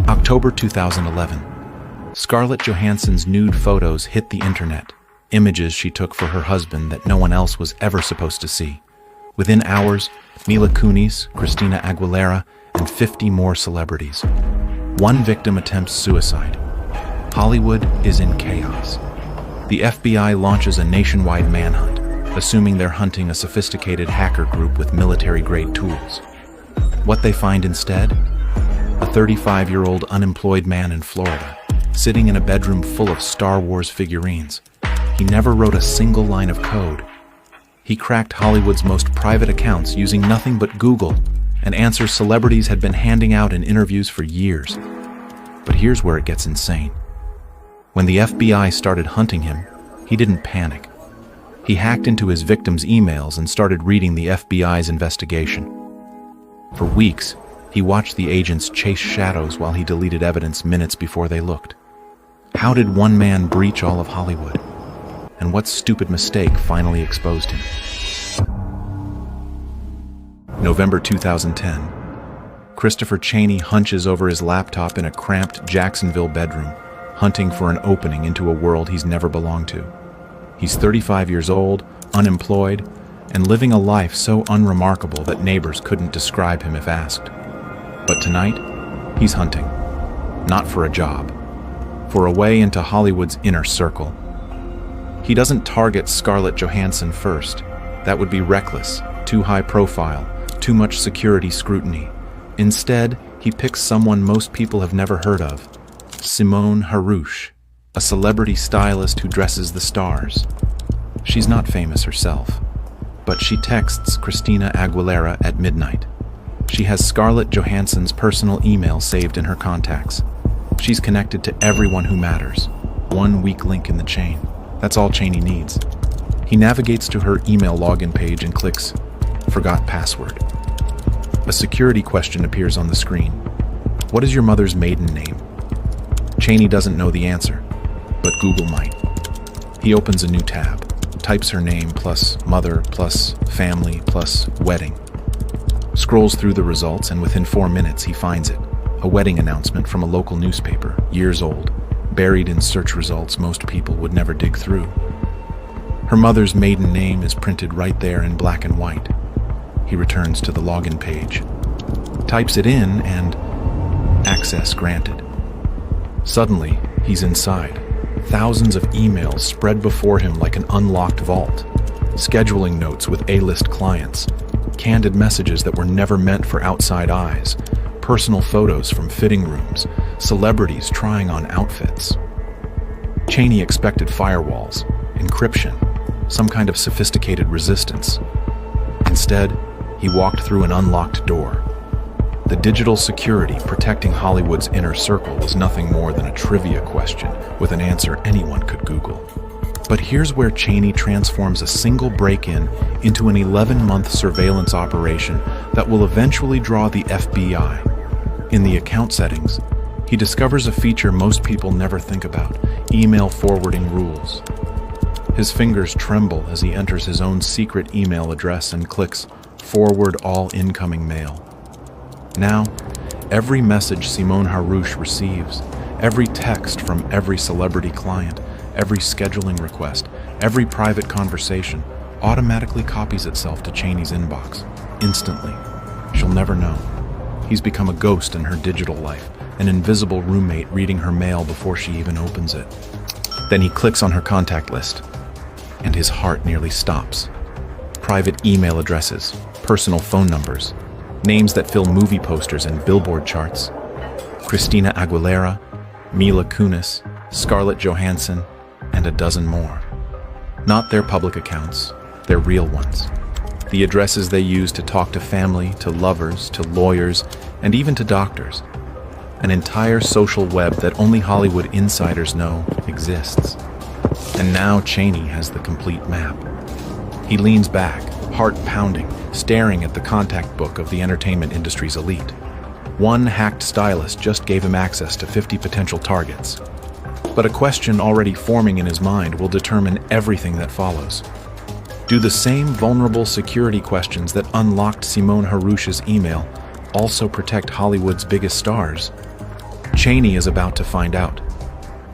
October 2011. Scarlett Johansson's nude photos hit the internet, images she took for her husband that no one else was ever supposed to see. Within hours, Mila Kunis, Christina Aguilera, and 50 more celebrities. One victim attempts suicide. Hollywood is in chaos. The FBI launches a nationwide manhunt, assuming they're hunting a sophisticated hacker group with military-grade tools. What they find instead? A 35-year-old unemployed man in Florida, sitting in a bedroom full of Star Wars figurines. He never wrote a single line of code. He cracked Hollywood's most private accounts using nothing but Google and answers celebrities had been handing out in interviews for years. But here's where it gets insane. When the FBI started hunting him, he didn't panic. He hacked into his victims' emails and started reading the FBI's investigation. For weeks, he watched the agents chase shadows while he deleted evidence minutes before they looked. How did one man breach all of Hollywood? And what stupid mistake finally exposed him? November 2010. Christopher Chaney hunches over his laptop in a cramped Jacksonville bedroom, hunting for an opening into a world he's never belonged to. He's 35 years old, unemployed, and living a life so unremarkable that neighbors couldn't describe him if asked. But tonight, he's hunting. Not for a job. For a way into Hollywood's inner circle. He doesn't target Scarlett Johansson first. That would be reckless, too high profile, too much security scrutiny. Instead, he picks someone most people have never heard of. Simone Harouche, a celebrity stylist who dresses the stars. She's not famous herself, but she texts Christina Aguilera at midnight. She has Scarlett Johansson's personal email saved in her contacts. She's connected to everyone who matters. One weak link in the chain. That's all Chaney needs. He navigates to her email login page and clicks Forgot Password. A security question appears on the screen. What is your mother's maiden name? Chaney doesn't know the answer, but Google might. He opens a new tab, types her name plus mother plus family plus wedding. Scrolls through the results, and within 4 minutes he finds it. A wedding announcement from a local newspaper, years old, buried in search results most people would never dig through. Her mother's maiden name is printed right there in black and white. He returns to the login page, types it in, and access granted. Suddenly, he's inside. Thousands of emails spread before him like an unlocked vault. Scheduling notes with A-list clients, candid messages that were never meant for outside eyes, personal photos from fitting rooms, celebrities trying on outfits. Chaney expected firewalls, encryption, some kind of sophisticated resistance. Instead, he walked through an unlocked door. The digital security protecting Hollywood's inner circle was nothing more than a trivia question with an answer anyone could Google. But here's where Chaney transforms a single break-in into an 11-month surveillance operation that will eventually draw the FBI. In the account settings, he discovers a feature most people never think about: email forwarding rules. His fingers tremble as he enters his own secret email address and clicks forward all incoming mail. Now, every message Simone Harouche receives, every text from every celebrity client, every scheduling request, every private conversation, automatically copies itself to Chaney's inbox, instantly. She'll never know. He's become a ghost in her digital life, an invisible roommate reading her mail before she even opens it. Then he clicks on her contact list, and his heart nearly stops. Private email addresses, personal phone numbers, names that fill movie posters and billboard charts. Christina Aguilera, Mila Kunis, Scarlett Johansson, and a dozen more. Not their public accounts, their real ones. The addresses they use to talk to family, to lovers, to lawyers, and even to doctors. An entire social web that only Hollywood insiders know exists. And now Chaney has the complete map. He leans back, heart pounding, staring at the contact book of the entertainment industry's elite. One hacked stylist just gave him access to 50 potential targets. But a question already forming in his mind will determine everything that follows. Do the same vulnerable security questions that unlocked Simone Harouche's email also protect Hollywood's biggest stars? Cheney is about to find out,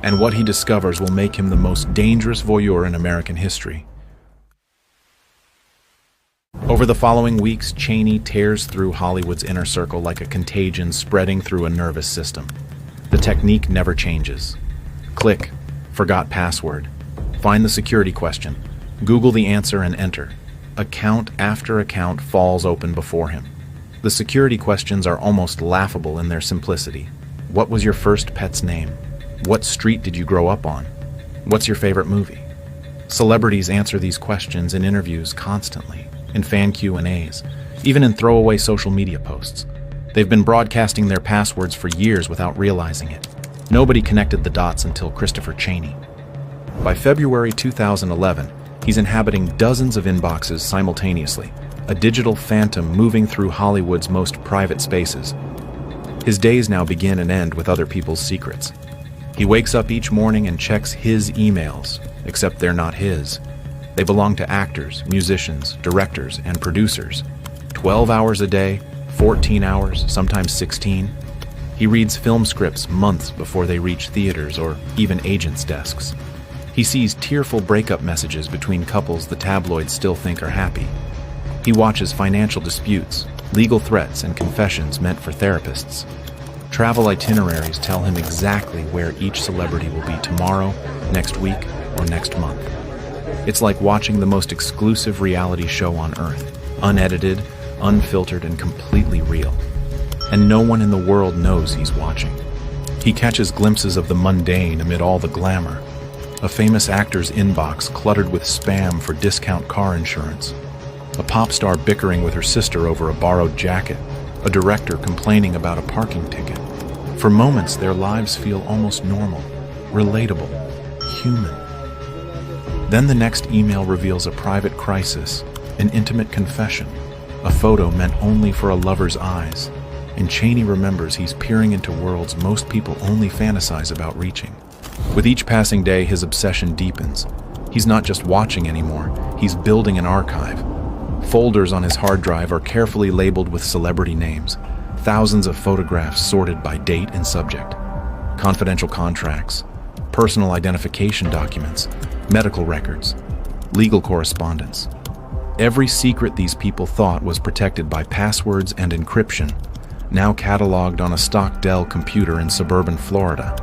and what he discovers will make him the most dangerous voyeur in American history. Over the following weeks, Cheney tears through Hollywood's inner circle like a contagion spreading through a nervous system. The technique never changes. Click, forgot password. Find the security question. Google the answer and enter. Account after account falls open before him. The security questions are almost laughable in their simplicity. What was your first pet's name? What street did you grow up on? What's your favorite movie? Celebrities answer these questions in interviews constantly, in fan Q&As, even in throwaway social media posts. They've been broadcasting their passwords for years without realizing it. Nobody connected the dots until Christopher Cheney. By February 2011, he's inhabiting dozens of inboxes simultaneously, a digital phantom moving through Hollywood's most private spaces. His days now begin and end with other people's secrets. He wakes up each morning and checks his emails, except they're not his. They belong to actors, musicians, directors, and producers. 12 hours a day, 14 hours, sometimes 16. He reads film scripts months before they reach theaters or even agents' desks. He sees tearful breakup messages between couples the tabloids still think are happy. He watches financial disputes, legal threats, and confessions meant for therapists. Travel itineraries tell him exactly where each celebrity will be tomorrow, next week, or next month. It's like watching the most exclusive reality show on Earth, unedited, unfiltered, and completely real. And no one in the world knows he's watching. He catches glimpses of the mundane amid all the glamour. A famous actor's inbox cluttered with spam for discount car insurance. A pop star bickering with her sister over a borrowed jacket. A director complaining about a parking ticket. For moments, their lives feel almost normal, relatable, human. Then the next email reveals a private crisis, an intimate confession, a photo meant only for a lover's eyes. And Cheney remembers he's peering into worlds most people only fantasize about reaching. With each passing day, his obsession deepens. He's not just watching anymore, he's building an archive. Folders on his hard drive are carefully labeled with celebrity names, thousands of photographs sorted by date and subject, confidential contracts, personal identification documents, medical records, legal correspondence. Every secret these people thought was protected by passwords and encryption, now cataloged on a stock Dell computer in suburban Florida.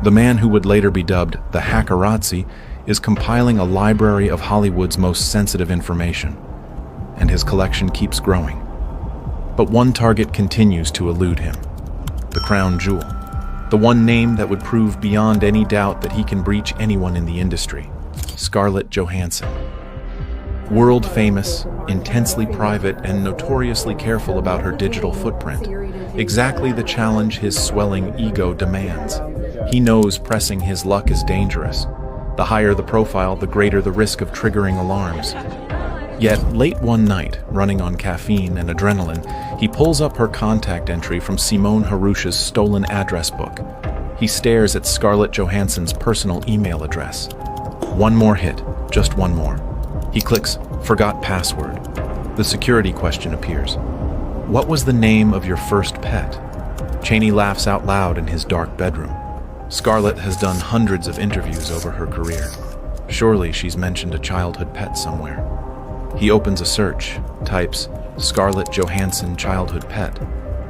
The man who would later be dubbed the Hackerazzi is compiling a library of Hollywood's most sensitive information, and his collection keeps growing. But one target continues to elude him: the crown jewel, the one name that would prove beyond any doubt that he can breach anyone in the industry: Scarlett Johansson. World famous, intensely private, and notoriously careful about her digital footprint, exactly the challenge his swelling ego demands. He knows pressing his luck is dangerous. The higher the profile, the greater the risk of triggering alarms. Yet, late one night, running on caffeine and adrenaline, he pulls up her contact entry from Simone Harouche's stolen address book. He stares at Scarlett Johansson's personal email address. One more hit, just one more. He clicks "Forgot password." The security question appears. What was the name of your first pet? Cheney laughs out loud in his dark bedroom. Scarlett has done hundreds of interviews over her career. Surely she's mentioned a childhood pet somewhere. He opens a search, types Scarlett Johansson childhood pet,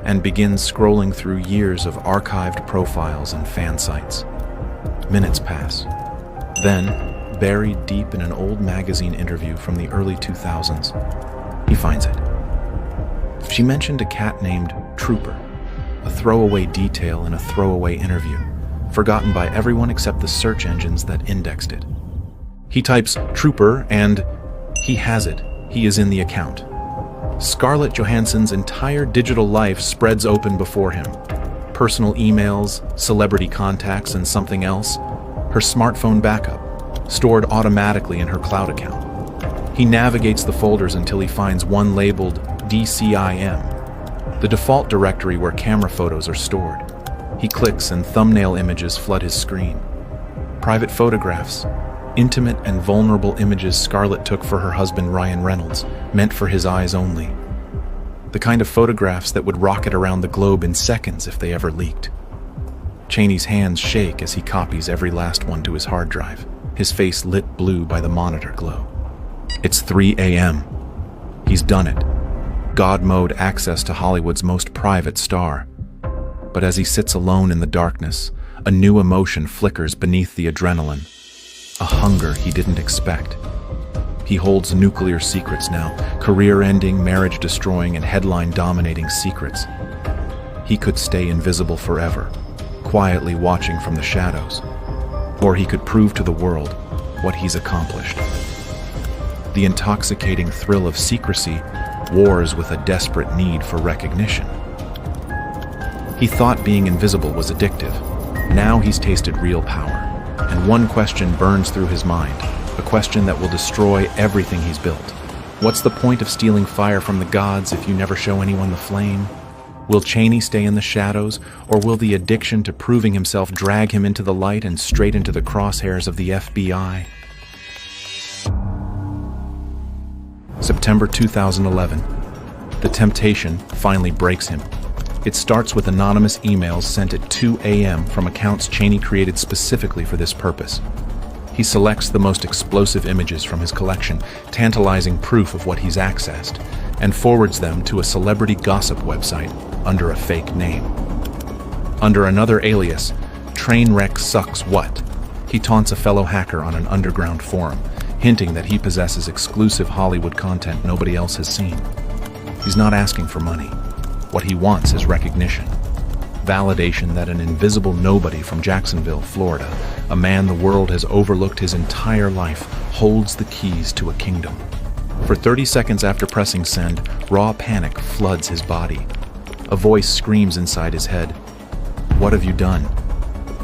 and begins scrolling through years of archived profiles and fan sites. Minutes pass. Then, buried deep in an old magazine interview from the early 2000s, he finds it. She mentioned a cat named Trooper, a throwaway detail in a throwaway interview, forgotten by everyone except the search engines that indexed it. He types Trooper and he has it. He is in the account. Scarlett Johansson's entire digital life spreads open before him. Personal emails, celebrity contacts, and something else. Her smartphone backup, stored automatically in her cloud account. He navigates the folders until he finds one labeled DCIM, the default directory where camera photos are stored. He clicks and thumbnail images flood his screen. Private photographs, intimate and vulnerable images Scarlett took for her husband Ryan Reynolds, meant for his eyes only. The kind of photographs that would rocket around the globe in seconds if they ever leaked. Cheney's hands shake as he copies every last one to his hard drive, his face lit blue by the monitor glow. It's 3 a.m. He's done it. God mode access to Hollywood's most private star. But as he sits alone in the darkness, a new emotion flickers beneath the adrenaline. A hunger he didn't expect. He holds nuclear secrets now, career-ending, marriage-destroying, and headline-dominating secrets. He could stay invisible forever, quietly watching from the shadows. Or he could prove to the world what he's accomplished. The intoxicating thrill of secrecy wars with a desperate need for recognition. He thought being invisible was addictive. Now he's tasted real power. And one question burns through his mind, a question that will destroy everything he's built. What's the point of stealing fire from the gods if you never show anyone the flame? Will Cheney stay in the shadows, or will the addiction to proving himself drag him into the light and straight into the crosshairs of the FBI? September 2011. The temptation finally breaks him. It starts with anonymous emails sent at 2 a.m. from accounts Cheney created specifically for this purpose. He selects the most explosive images from his collection, tantalizing proof of what he's accessed, and forwards them to a celebrity gossip website under a fake name. Under another alias, Trainwreck Sucks What, he taunts a fellow hacker on an underground forum, hinting that he possesses exclusive Hollywood content nobody else has seen. He's not asking for money. What he wants is recognition. Validation that an invisible nobody from Jacksonville, Florida, a man the world has overlooked his entire life, holds the keys to a kingdom. For 30 seconds after pressing send, raw panic floods his body. A voice screams inside his head, "What have you done?"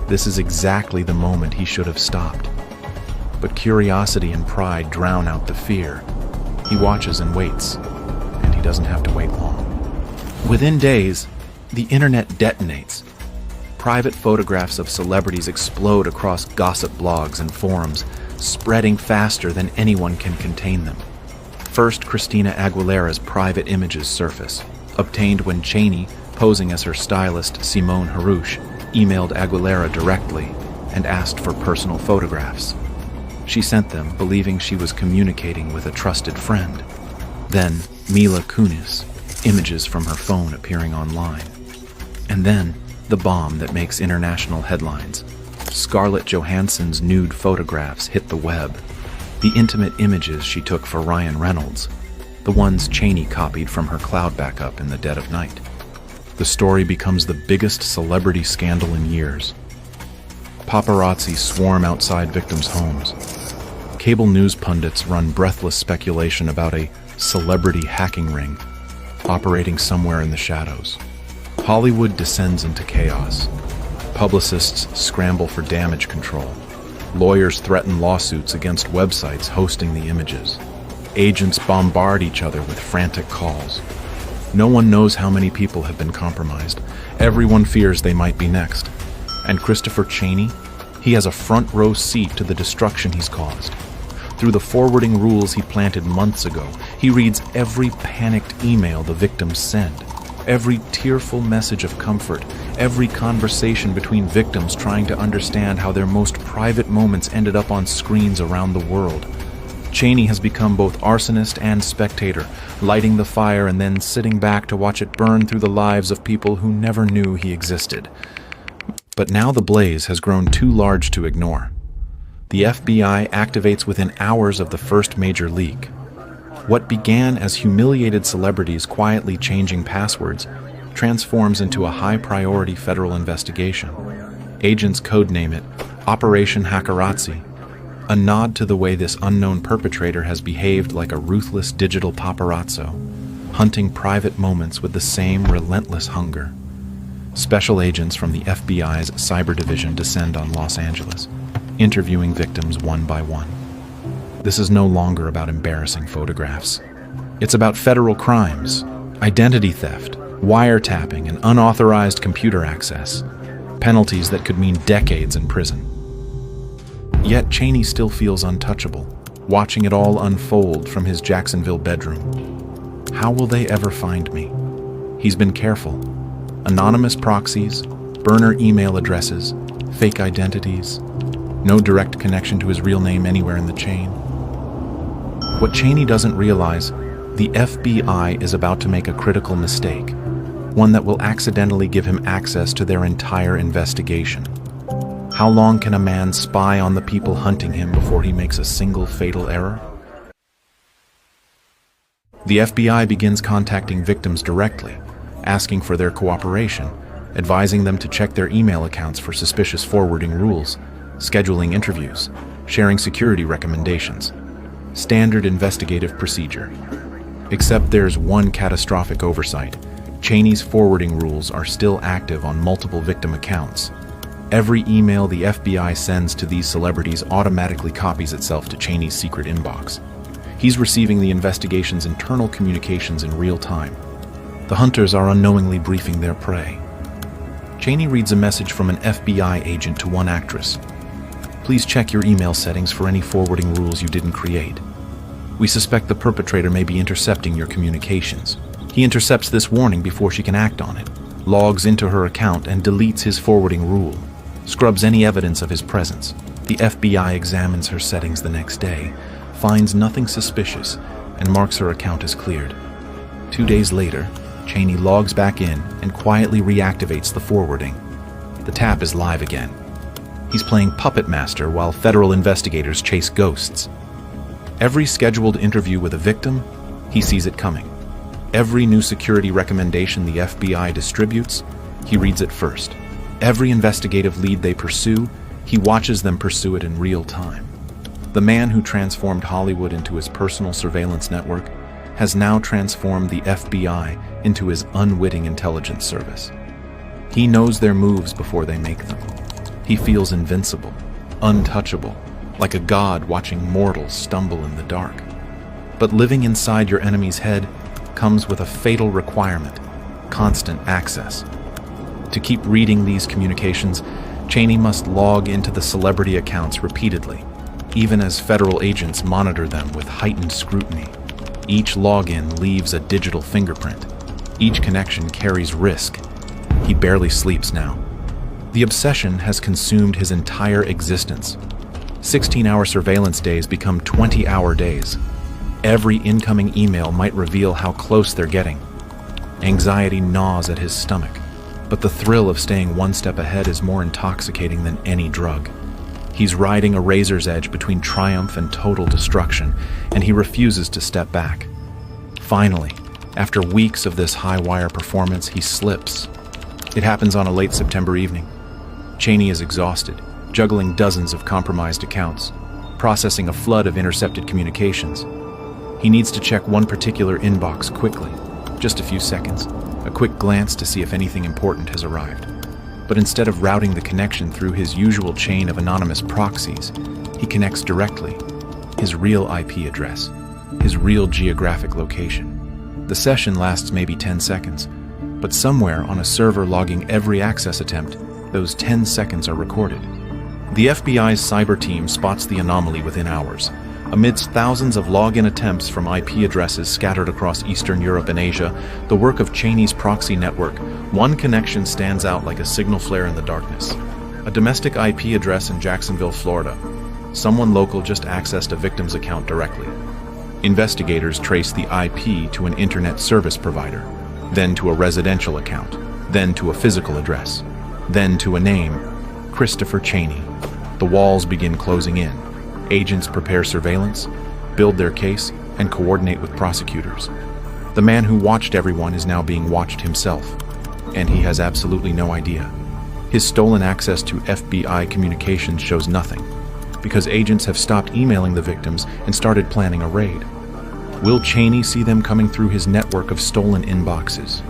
This is exactly the moment he should have stopped. But curiosity and pride drown out the fear. He watches and waits, and he doesn't have to wait long. Within days, the internet detonates. Private photographs of celebrities explode across gossip blogs and forums, spreading faster than anyone can contain them. First, Christina Aguilera's private images surface, obtained when Cheney, posing as her stylist Simone Harouche, emailed Aguilera directly and asked for personal photographs. She sent them, believing she was communicating with a trusted friend. Then, Mila Kunis, images from her phone appearing online. And then, the bomb that makes international headlines. Scarlett Johansson's nude photographs hit the web. The intimate images she took for Ryan Reynolds, the ones Cheney copied from her cloud backup in the dead of night. The story becomes the biggest celebrity scandal in years. Paparazzi swarm outside victims' homes. Cable news pundits run breathless speculation about a celebrity hacking ring operating somewhere in the shadows. Hollywood descends into chaos. Publicists scramble for damage control. Lawyers threaten lawsuits against websites hosting the images. Agents bombard each other with frantic calls. No one knows how many people have been compromised. Everyone fears they might be next. And Christopher Cheney? He has a front row seat to the destruction he's caused. Through the forwarding rules he planted months ago, he reads every panicked email the victims send, every tearful message of comfort, every conversation between victims trying to understand how their most private moments ended up on screens around the world. Cheney has become both arsonist and spectator, lighting the fire and then sitting back to watch it burn through the lives of people who never knew he existed. But now the blaze has grown too large to ignore. The FBI activates within hours of the first major leak. What began as humiliated celebrities quietly changing passwords transforms into a high-priority federal investigation. Agents codename it Operation Hackerazzi, a nod to the way this unknown perpetrator has behaved like a ruthless digital paparazzo, hunting private moments with the same relentless hunger. Special agents from the FBI's cyber division descend on Los Angeles, interviewing victims one by one. This is no longer about embarrassing photographs. It's about federal crimes, identity theft, wiretapping, and unauthorized computer access, penalties that could mean decades in prison. Yet Cheney still feels untouchable, watching it all unfold from his Jacksonville bedroom. How will they ever find me? He's been careful. Anonymous proxies, Burner email addresses, fake identities, no direct connection to his real name anywhere in the chain. What Cheney doesn't realize, the FBI is about to make a critical mistake, one that will accidentally give him access to their entire investigation. How long can a man spy on the people hunting him before he makes a single fatal error? The FBI begins contacting victims directly, asking for their cooperation, advising them to check their email accounts for suspicious forwarding rules, scheduling interviews, sharing security recommendations. Standard investigative procedure. Except there's one catastrophic oversight. Cheney's forwarding rules are still active on multiple victim accounts. Every email the FBI sends to these celebrities automatically copies itself to Cheney's secret inbox. He's receiving the investigation's internal communications in real time. The hunters are unknowingly briefing their prey. Cheney reads a message from an FBI agent to one actress. Please check your email settings for any forwarding rules you didn't create. We suspect the perpetrator may be intercepting your communications. He intercepts this warning before she can act on it, logs into her account and deletes his forwarding rule, scrubs any evidence of his presence. The FBI examines her settings the next day, finds nothing suspicious, and marks her account as cleared. 2 days later, Cheney logs back in and quietly reactivates the forwarding. The tap is live again. He's playing puppet master while federal investigators chase ghosts. Every scheduled interview with a victim, he sees it coming. Every new security recommendation the FBI distributes, he reads it first. Every investigative lead they pursue, he watches them pursue it in real time. The man who transformed Hollywood into his personal surveillance network has now transformed the FBI into his unwitting intelligence service. He knows their moves before they make them. He feels invincible, untouchable, like a god watching mortals stumble in the dark. But living inside your enemy's head comes with a fatal requirement: constant access. To keep reading these communications, Cheney must log into the celebrity accounts repeatedly, even as federal agents monitor them with heightened scrutiny. Each login leaves a digital fingerprint. Each connection carries risk. He barely sleeps now. The obsession has consumed his entire existence. 16-hour surveillance days become 20-hour days. Every incoming email might reveal how close they're getting. Anxiety gnaws at his stomach, but the thrill of staying one step ahead is more intoxicating than any drug. He's riding a razor's edge between triumph and total destruction, and he refuses to step back. Finally, after weeks of this high-wire performance, he slips. It happens on a late September evening. Cheney is exhausted, juggling dozens of compromised accounts, processing a flood of intercepted communications. He needs to check one particular inbox quickly, just a few seconds, a quick glance to see if anything important has arrived. But instead of routing the connection through his usual chain of anonymous proxies, he connects directly, his real IP address, his real geographic location. The session lasts maybe 10 seconds, but somewhere on a server logging every access attempt, those 10 seconds are recorded. The FBI's cyber team spots the anomaly within hours. Amidst thousands of login attempts from IP addresses scattered across Eastern Europe and Asia, the work of Cheney's proxy network, one connection stands out like a signal flare in the darkness. A domestic IP address in Jacksonville, Florida. Someone local just accessed a victim's account directly. Investigators trace the IP to an internet service provider, then to a residential account, then to a physical address, then to a name: Christopher Cheney. The walls begin closing in. Agents prepare surveillance, build their case, and coordinate with prosecutors. The man who watched everyone is now being watched himself, and he has absolutely no idea. His stolen access to FBI communications shows nothing, because agents have stopped emailing the victims and started planning a raid. Will Cheney see them coming through his network of stolen inboxes?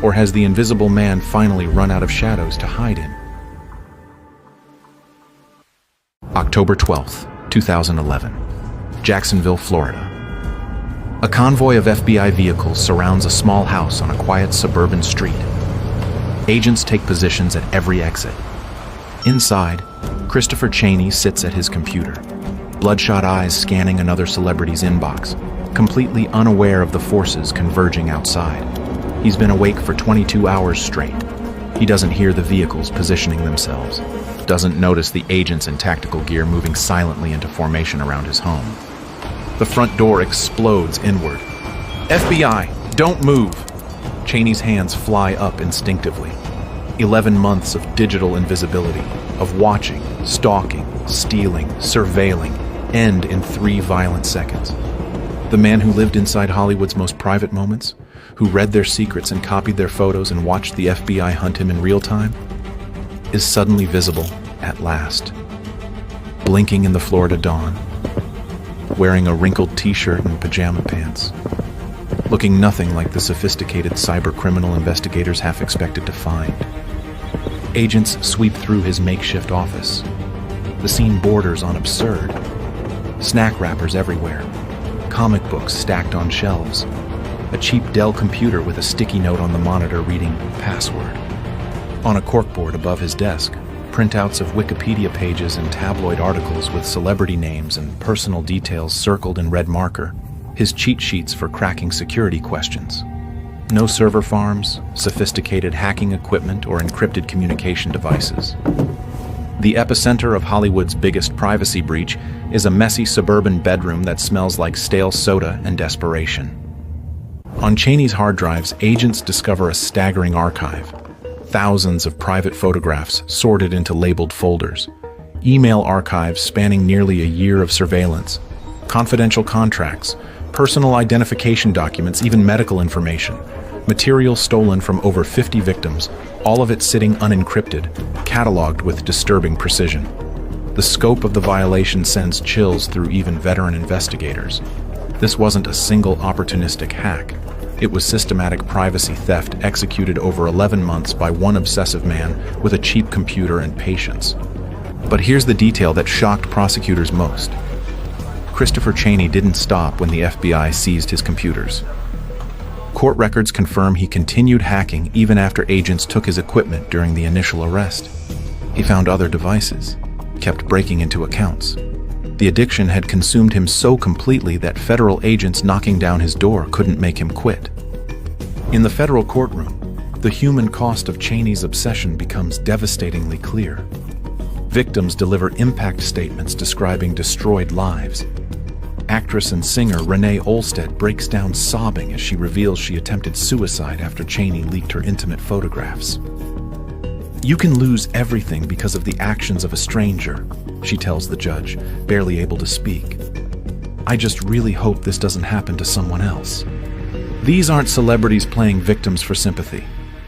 Or has the invisible man finally run out of shadows to hide in? October 12th, 2011, Jacksonville, Florida. A convoy of FBI vehicles surrounds a small house on a quiet suburban street. Agents take positions at every exit. Inside, Christopher Cheney sits at his computer, bloodshot eyes scanning another celebrity's inbox, completely unaware of the forces converging outside. He's been awake for 22 hours straight. He doesn't hear the vehicles positioning themselves, doesn't notice the agents in tactical gear moving silently into formation around his home. The front door explodes inward. FBI, don't move! Cheney's hands fly up instinctively. 11 months of digital invisibility, of watching, stalking, stealing, surveilling, end in 3 violent seconds. The man who lived inside Hollywood's most private moments, who read their secrets and copied their photos and watched the FBI hunt him in real time, is suddenly visible at last, blinking in the Florida dawn, wearing a wrinkled t-shirt and pajama pants, looking nothing like the sophisticated cyber-criminal investigators half expected to find. Agents sweep through his makeshift office. The scene borders on absurd. Snack wrappers everywhere, comic books stacked on shelves, a cheap Dell computer with a sticky note on the monitor reading "password." On a corkboard above his desk, printouts of Wikipedia pages and tabloid articles with celebrity names and personal details circled in red marker, his cheat sheets for cracking security questions. No server farms, sophisticated hacking equipment, or encrypted communication devices. The epicenter of Hollywood's biggest privacy breach is a messy suburban bedroom that smells like stale soda and desperation. On Cheney's hard drives, agents discover a staggering archive. Thousands of private photographs sorted into labeled folders. Email archives spanning nearly a year of surveillance. Confidential contracts, personal identification documents, even medical information. Material stolen from over 50 victims, all of it sitting unencrypted, cataloged with disturbing precision. The scope of the violation sends chills through even veteran investigators. This wasn't a single opportunistic hack. It was systematic privacy theft executed over 11 months by one obsessive man with a cheap computer and patience. But here's the detail that shocked prosecutors most. Christopher Cheney didn't stop when the FBI seized his computers. Court records confirm he continued hacking even after agents took his equipment during the initial arrest. He found other devices, kept breaking into accounts. The addiction had consumed him so completely that federal agents knocking down his door couldn't make him quit. In the federal courtroom, the human cost of Cheney's obsession becomes devastatingly clear. Victims deliver impact statements describing destroyed lives. Actress and singer Renee Olstead breaks down sobbing as she reveals she attempted suicide after Cheney leaked her intimate photographs. "You can lose everything because of the actions of a stranger," she tells the judge, barely able to speak. "I just really hope this doesn't happen to someone else." These aren't celebrities playing victims for sympathy.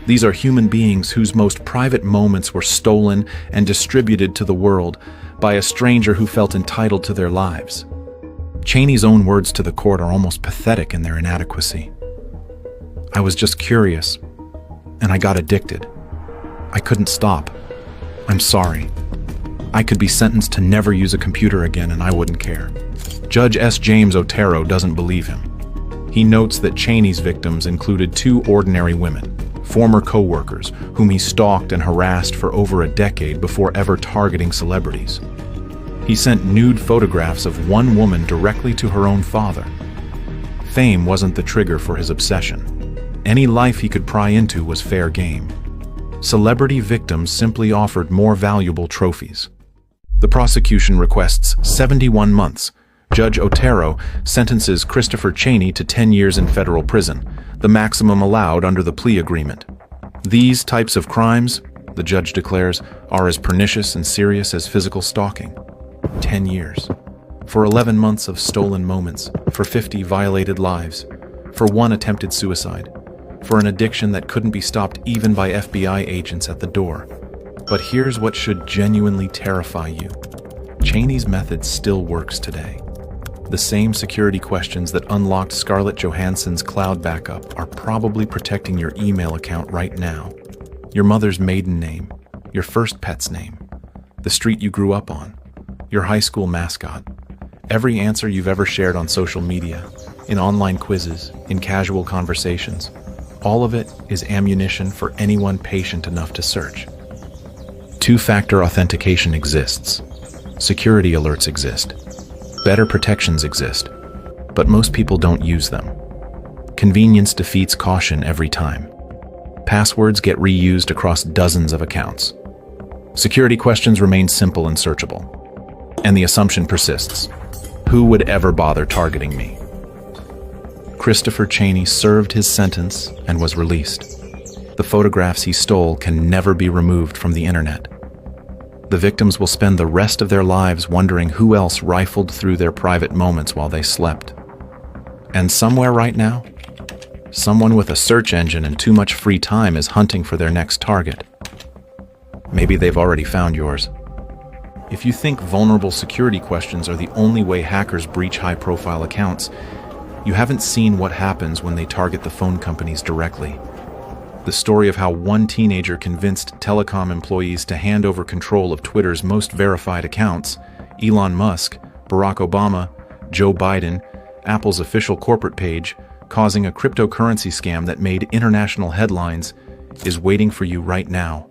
These are human beings whose most private moments were stolen and distributed to the world by a stranger who felt entitled to their lives. Cheney's own words to the court are almost pathetic in their inadequacy. "I was just curious, and I got addicted. I couldn't stop. I'm sorry. I could be sentenced to never use a computer again and I wouldn't care." Judge S. James Otero doesn't believe him. He notes that Cheney's victims included 2 ordinary women, former co-workers, whom he stalked and harassed for over a decade before ever targeting celebrities. He sent nude photographs of one woman directly to her own father. Fame wasn't the trigger for his obsession. Any life he could pry into was fair game. Celebrity victims simply offered more valuable trophies. The prosecution requests 71 months. Judge Otero sentences Christopher Cheney to 10 years in federal prison, the maximum allowed under the plea agreement. These types of crimes, the judge declares, are as pernicious and serious as physical stalking. 10 years. For 11 months of stolen moments, for 50 violated lives, for one attempted suicide, for an addiction that couldn't be stopped even by FBI agents at the door. But here's what should genuinely terrify you. Cheney's method still works today. The same security questions that unlocked Scarlett Johansson's cloud backup are probably protecting your email account right now. Your mother's maiden name, your first pet's name, the street you grew up on, your high school mascot, every answer you've ever shared on social media, in online quizzes, in casual conversations. All of it is ammunition for anyone patient enough to search. Two-factor authentication exists. Security alerts exist. Better protections exist. But most people don't use them. Convenience defeats caution every time. Passwords get reused across dozens of accounts. Security questions remain simple and searchable. And the assumption persists. Who would ever bother targeting me? Christopher Cheney served his sentence and was released. The photographs he stole can never be removed from the internet. The victims will spend the rest of their lives wondering who else rifled through their private moments while they slept. And somewhere right now, someone with a search engine and too much free time is hunting for their next target. Maybe they've already found yours. If you think vulnerable security questions are the only way hackers breach high-profile accounts, you haven't seen what happens when they target the phone companies directly. The story of how one teenager convinced telecom employees to hand over control of Twitter's most verified accounts, Elon Musk, Barack Obama, Joe Biden, Apple's official corporate page, causing a cryptocurrency scam that made international headlines, is waiting for you right now.